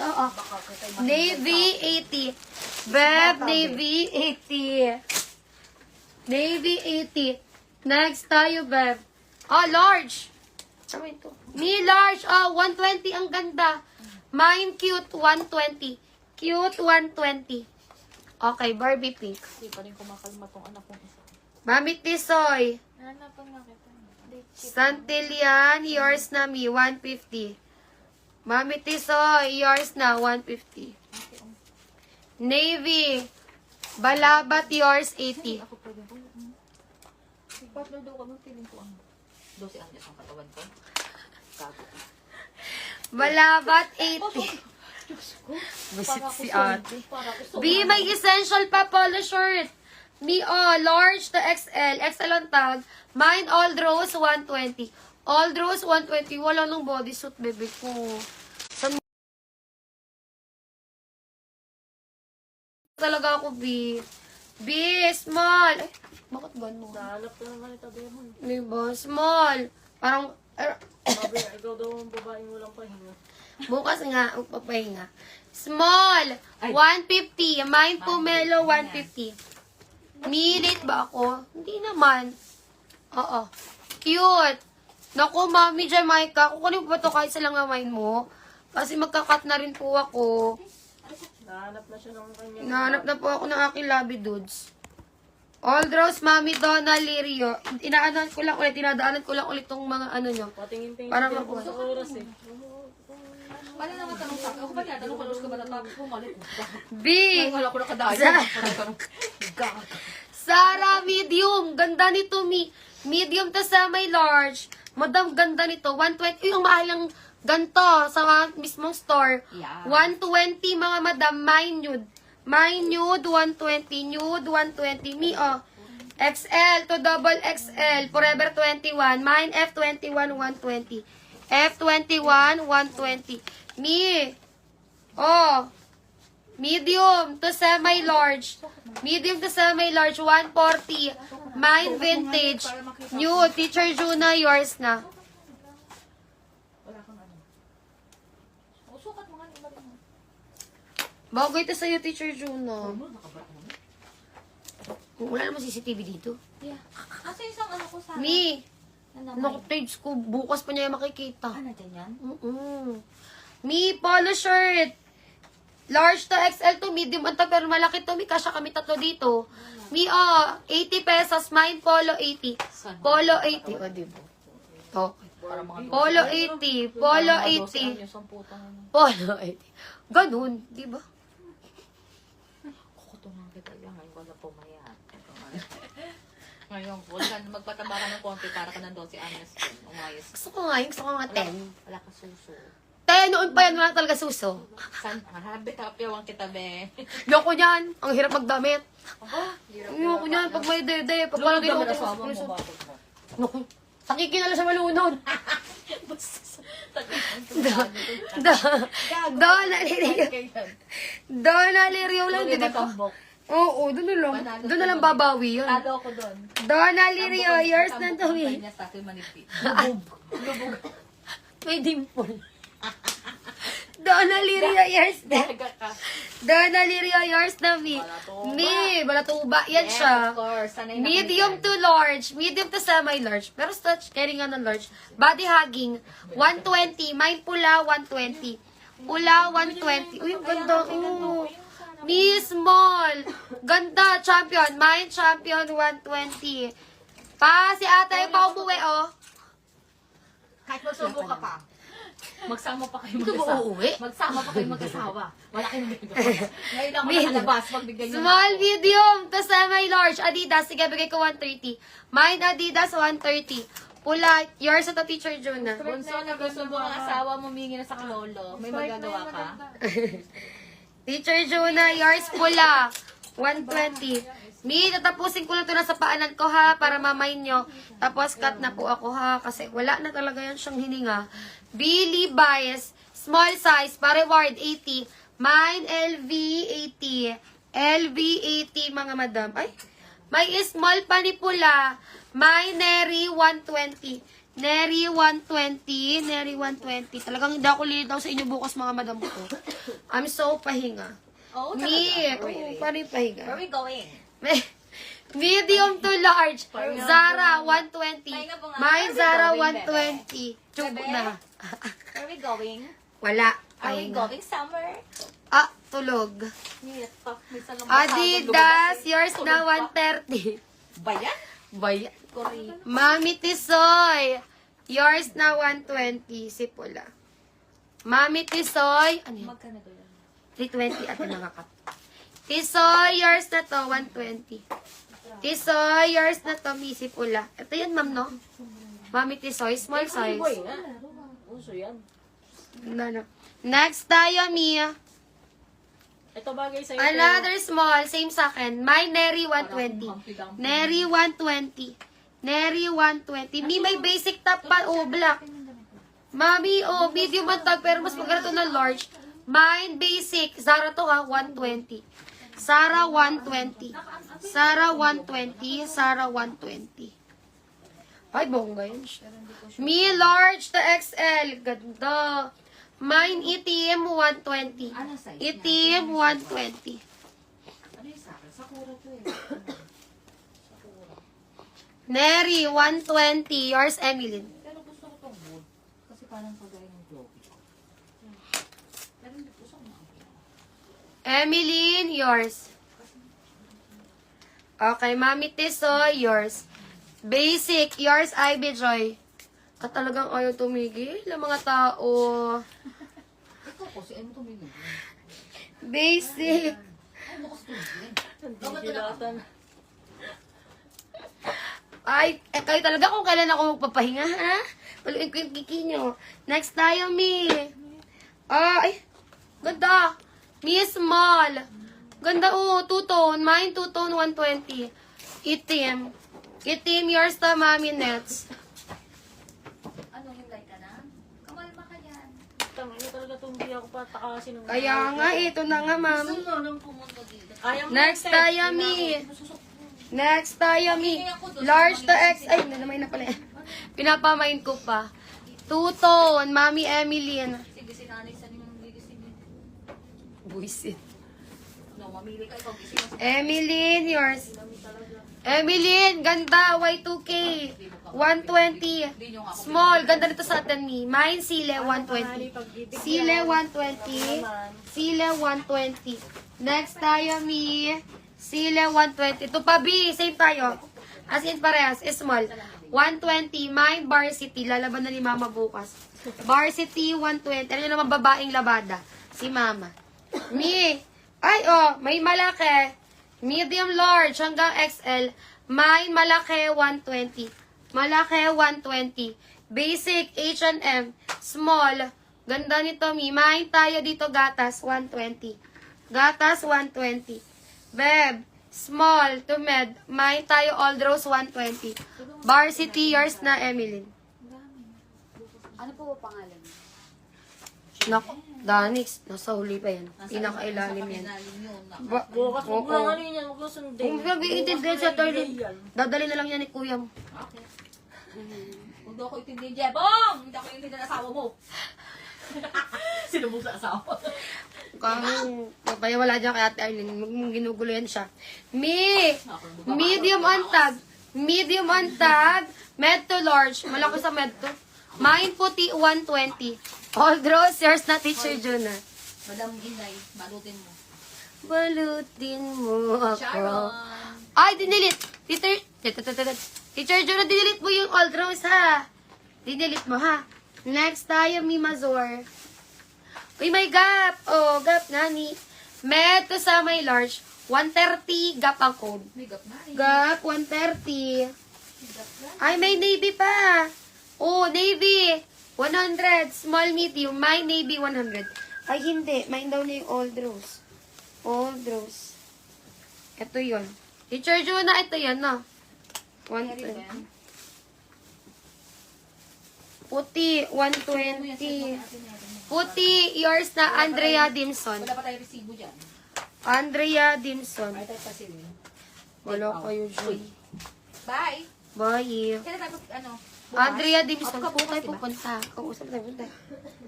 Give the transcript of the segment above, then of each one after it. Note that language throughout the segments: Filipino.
Oo. Navy 80. Beb, Navy 80. Navy 80. Next tayo, Beb. Oh, large. Me large. Oh, 120 ang ganda. Mine cute, 120. Cute, 120. Okay, Barbie pink. Hindi pa rin kumakalma tong anak kong isa. Mami Tisoy. Hanapan nga kita. Santillan, yours na me, 150. Mami Tisoy, yours na, 150. Navy, Balabat, yours, 80. Ako pwede ko. Patlo daw ka magpiling ko ang 12 anyos ang katawan ko. Gago. Balabat, 80. Busit si ate. B, may essential pa polo shirt. Me, oh, large to XL. XL on tag. Mine, all rose, 120. All rose, 120. Wala nang bodysuit, bebe ko. San talaga ako, B? B, small. Ay, bakit gano'n? Nahalap ka naman ito, Demon. Diba? Small. Parang, Sabi, ikaw daw ang babaeng walang pahinga. bukas nga, magpapahinga. Small, 150. Mine, Pumelo, 150. Milit ba ako? Hindi naman. Oo. Cute. Naku, Mami Jamaica, kukunin po ba ito kahit sa lang mine mo? Kasi magkakat na rin po ako. Nahanap na siya ng kanyang... Nahanap na po ako ng aking labi dudes. All Rose, Mami Donna Lirio. Inaanan ko lang ulit, tinadaanan ko lang ulit tong mga ano nyo. Patingin-tingin Para din makuha. ako sa oras eh. Paano naman tanong sa akin? Ako ba tinatanong ko ka ba natapos ko malit? B. Wala ko nakadayo. Sarah, medium. Ganda nito, medium to semi-large. Madam, ganda nito. 120. Yung mahalang ganito sa mismong store. Yeah. 120, mga madam. Mine nude. Mine nude, 120. Nude, 120. Me, oh. XL to double XL. Forever 21. Mine, F21, 120. F21, 120. Me. Oh. Medium to semi-large. Medium to semi-large, 140. Mine vintage. New, Teacher Juna, yours na. Wala kang ano. Usukat mo nga iba rin mo. Bago ito sa'yo, Teacher Juna. Wala naman CCTV dito. Yeah. Asa isang ano ko sa... Me. Nanamay. Naka-page ko. Bukas pa niya makikita. Ah, nandiyan yan? Me, polo shirt. Large to XL to medium ang tag, pero malaki to. Me, kasya kami tatlo dito. Me, 80 pesos. Mine, polo 80. Polo 80. O, diba? Okay. Para mga Polo 80. Polo 80. anyos ang putang ano. Polo 80. Ganun, di ba? Kukutungan kita yan. Ngayon wala pumayat. Ngayon, magpataba ka ng konti para ka ng 12 anyos din. Umayos. Gusto ko nga 10. Wala ka suso. 10, noon pa yan, wala talaga suso. San? Habi ka, piyawang kita, be. Loko niyan. Ang hirap magdamit. Aba, Loko niyan. Pag may dede, pag parang Lulog naman ginagawa asawa mo, bakit mo? Naku, sakiki na lang sa malunod. Tagal. Donna Lirio. Donna Lirio lang. Hindi Hindi ko. tambok. Oo, doon na lang. Doon na lang babawi yun. Tado ako doon. Donna Lirio, yours na to Tambok me. niya sa akin manipit. May dimple. Donna Lirio, yours na. Daga ka. Donna Lirio, yours na me. Balatuba. Me, balatuba. Yan Yes, siya. of course. Sanay na Medium kayo to large. Medium to semi-large. Pero stretch, carry nga ng large. Body hugging, 120. Mine pula, 120. Pula, 120. Uy, ang ganda. Oh. Me small. Ganda, champion. Mine champion, 120. Pa, si ate pa umuwi, oh. Kahit magsubo ka pa. Magsama pa kayo Ito ba mag-asawa. uuwi? Magsama pa kayo mag-asawa. Wala kayong ginagawa. Ngayon lang ako Medium. nakalabas. Magbigay niyo. Small, medium, to semi-large. Adidas, sige, bigay ko 130. Mine Adidas, 130. Pula, yours at Teacher Juna. Bunso na gusto mo ang asawa mo mingi na sa lolo. May magagawa ka. Teacher Juna, yours pula. 120. Mi, tatapusin ko lang ito na sa paanan ko ha, para mamain nyo. Tapos cut na po ako ha, kasi wala na talaga yan siyang hininga. Billy Bias, small size, pa-reward 80. Mine, LV 80. LV 80, mga madam. Ay, may small pa ni pula. Mine, Neri 120. Neri 120. Neri 120. Talagang hindi ako lilitaw sa inyo bukas mga madam ko. I'm so pahinga. Oh, Me. talaga? Really? Paano yung pahinga? Where are we going? Medium to large. Zara 120. Pahinga po nga. My Where are we Zara going, 120. Chuk Bebe? na. Where are we going? Wala. Are we Pahinga. going somewhere? Ah, tulog. Minsan lang Adidas, yours na 130. Bayan? Bay. Korea. Mami Tisoy, yours na 120. Si Pula. Mami Tisoy, ano yun? Magkano to yan? 320 at mga kap. Tisoy, yours na to, 120. Tisoy, yours na to, Missy Pula. Ito yan, ma'am, no? Mami Tisoy, small size. Uso yan. No. Next tayo, Mia. Ito bagay sa'yo. Another small, same sa akin. My Neri 120. Neri 120. Neri 120. Mi, may basic top pa. Oh, black. Mami, oh, medium ang tag, pero mas maganda to na large. Mine basic. Zara to ha, 120. Zara 120. Zara 120. Zara 120. Ay, bongga yun siya. Mi, large to XL. Ganda. Mine itim 120. Ano size? Itim 120. Ano yung sa akin? Sakura to eh. Neri 120. Yours, Emilyn. Pero gusto ko tong wood. Kasi parang kagaya ng globe. Pero hindi gusto ko na. Emilyn, yours. Okay, Mami Tisoy, yours. Basic, yours, Ivy Joy. Talagang ayaw tumigil ang mga tao. Ikaw po, si Emo tumigil. Basic. Ay, bukas tumigil. Ay, kayo talaga kung kailan ako magpapahinga, ha? Paluin ko yung kiki nyo. Next tayo, Mi. Ay, ganda. Mi small. Ganda, oh, two-tone. Mine, two-tone, 120. Itim. Itim, yours to, Mami Nets. Ano, himlay ka na? Kamalma ka yan. Tama, ito talaga itong hindi ako patakasin ng... Kaya nga, ito na nga, ma'am. Gusto mo nang pumunta dito. Kaya mo Next yung tayo, text, Mi. Next tayo, Mi. Large to X. Ay, namay na pala. Pinapamain ko pa. Two-tone, Mami Emilyn. Sige, sinanay sa ninyong gigisingin. Buisit. No, mamili ka, ikaw gising mo. Emilyn, yours. Emilyn, ganda, Y2K. 120. Small, ganda nito sa atin, Mi. Mine, Sile, 120. Sile, 120. Sile, 120. Next tayo, Mi. Sile, 120. Ito pa, B. Same tayo. As in, parehas. Small. 120. Mine, Varsity. Lalaban na ni Mama bukas. Varsity, 120. Ano yun naman babaeng labada? Si Mama. Mi. Ay, oh. May malaki. Medium, large, hanggang XL. Mine, malaki, 120. Malaki, 120. Basic, H&M. Small. Ganda nito, Mi. Mine tayo dito, gatas, 120. Gatas, 120. Beb, small to med. Mine tayo, Old Rose, 120. Varsity, yours na, Emilyn. Ano po ba pangalan? Nako, Danix. Nasa huli pa yan. Pinakailalim yan. Bukas mo Oo. na ano yan, huwag mo sundin. Kung nag-iintindi sa toilet, dadali na lang yan ni Kuya mo. Okay. Kung daw ako itindihin, Jebong! Hindi ako itindihin ng asawa mo. Sinubog sa asawa. Kung kaya wala dyan kay Ate Arlene, mong ginugulo yan siya. Medium on tag. Medium on tag. Med to large. Malaki sa med to. Mine puti, 120. Old Rose, yours na, Teacher Juna. Madam Inday, balutin mo. Balutin mo ako. Sharon! Ay, dinilit. Teacher Juna, dinilit mo yung Old Rose, ha? Dinilit mo, ha? Next tayo, Mimazor. Uy, may gap. Oh, gap, nani. Med to sa may large. 130, gap ang code. May gap na eh. Gap, 130. Ay, may navy pa. Oh, navy. 100. Small, medium. My navy, 100. Ay, hindi. Mine daw na yung Old Rose. Old Rose. Ito yun. Teacher Juna, ito yan, no? 120. Puti, 120. Puti, yours na, Andrea Dimson. Wala pa tayo resibo dyan. Andrea Dimson. May tayo pa sila. Wala kayo dyan. Bye! Bye. Kailan tayo, ano, Andrea Divis, Up ka saan po bukas, tayo diba? pupunta? Kausap tayo punta.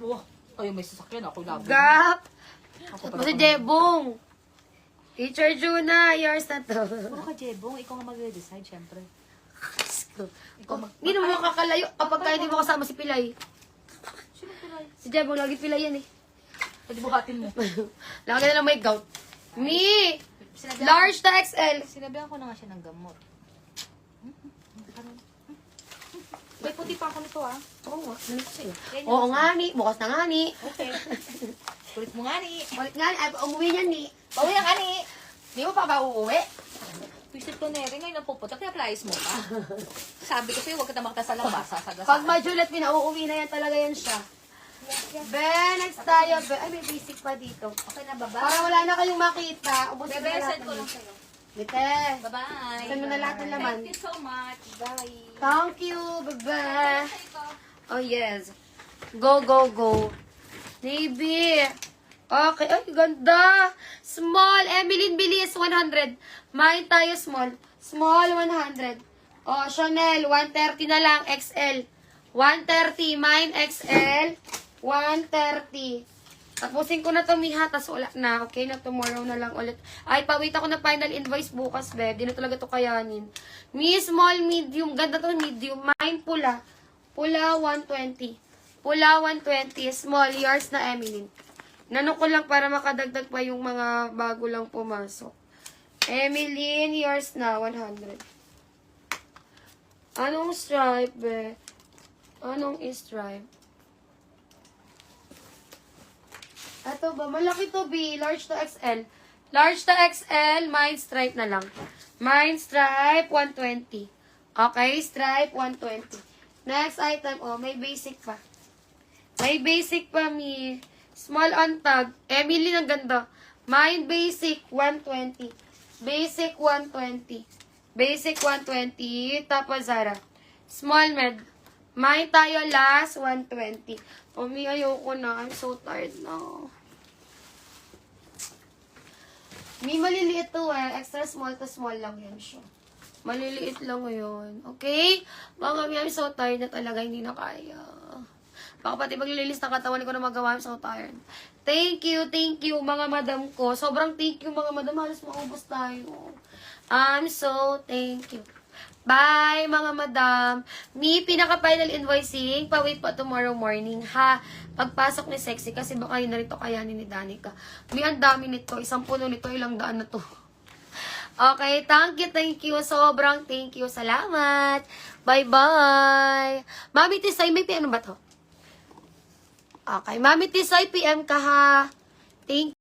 Wow. Kayo may sasakyan, ako labo. Gap! Ako Tapos si Jebong. Teacher Juna, yours na to. Puro ka, Jebong. Ikaw nga mag-decide, syempre. Ikaw Hindi naman makakalayo kapag kaya hindi mo kasama si Pilay. Sino pilay? Si Jebong, lagi Pilay yan eh. Pwede buhatin mo. Lagi na lang may gout. Me! Sinabihan Large to XL. Sinabihan ko na nga siya ng gamot. May puti pa ako nito ah. Oo nga, ano ko sa'yo? Yan yung Oo nga ni, bukas na nga ni. Okay. Kulit mo nga ni. Balik nga ni, ay umuwi niyan ni. Bawi ang ani. Di mo pa ba uuwi? Visit ko na rin. Ngayon ang pupunta. Kaya playas mo pa. Sabi ko sa'yo, huwag ka na makita sa labas. Sasagasaan. Pag majulat, pinauuwi na yan talaga yan siya. Be, next tayo. Be, ay, may basic pa dito. Okay na, baba. Para wala na kayong makita. Ubus Bebe, na send lahat ko ng- lang sa'yo. Bite. Bye-bye. Send mo na lahat ng laman. Thank you so much. Bye. Thank you, bebe. Oh, yes. Go, go, go. Navy. Okay. Ay, ganda. Small. Emeline Bilis, 100. Mine tayo, small. Small, 100. Oh, Chanel, 130 na lang. XL. 130. Mine, XL. 130. Tapusin ko na to, Miha. Tas wala na. Okay na, tomorrow na lang ulit. Ay, pawait ako na final invoice bukas, babe. Di na talaga to kayanin. Mi, small, medium. Ganda to, medium. Mine, pula. Pula, 120. Pula, 120. Small, yours na, Emeline. Nano ko lang para makadagdag pa yung mga bago lang pumasok. Emeline, yours na, 100. Anong stripe, be? Anong stripe? Ito ba? Malaki to, B. Large to XL. Large to XL, mine stripe na lang. Mine stripe, 120. Okay, stripe, 120. Next item, oh, may basic pa. May basic pa, mi. Small on tag. Emily, ang ganda. Mine basic, 120. Basic, 120. Basic, 120. Tapos, Zara. Small med. Mine tayo last, 120. Umi, ayoko na. I'm so tired now. Mi, maliliit to eh. Extra small to small lang yan siya. Maliliit lang yun. Okay? Mga mi, I'm so tired na talaga. Hindi na kaya. Baka pati maglililis ng katawan ko na magawa. I'm so tired. Thank you, mga madam ko. Sobrang thank you, mga madam. Halos maubos tayo. I'm so thank you. Bye, mga madam. Mi, pinaka-final invoicing. Pa-wait pa tomorrow morning, ha? Pagpasok ni Sexy, kasi baka yun na rito kayanin ni Danica. Mi, ang dami nito. 10 nito, ilang daan na to. Okay, thank you. Sobrang thank you. Salamat. Bye-bye. Mami Tisay, may PM ba to? Okay, Mami Tisay, PM ka, ha? Thank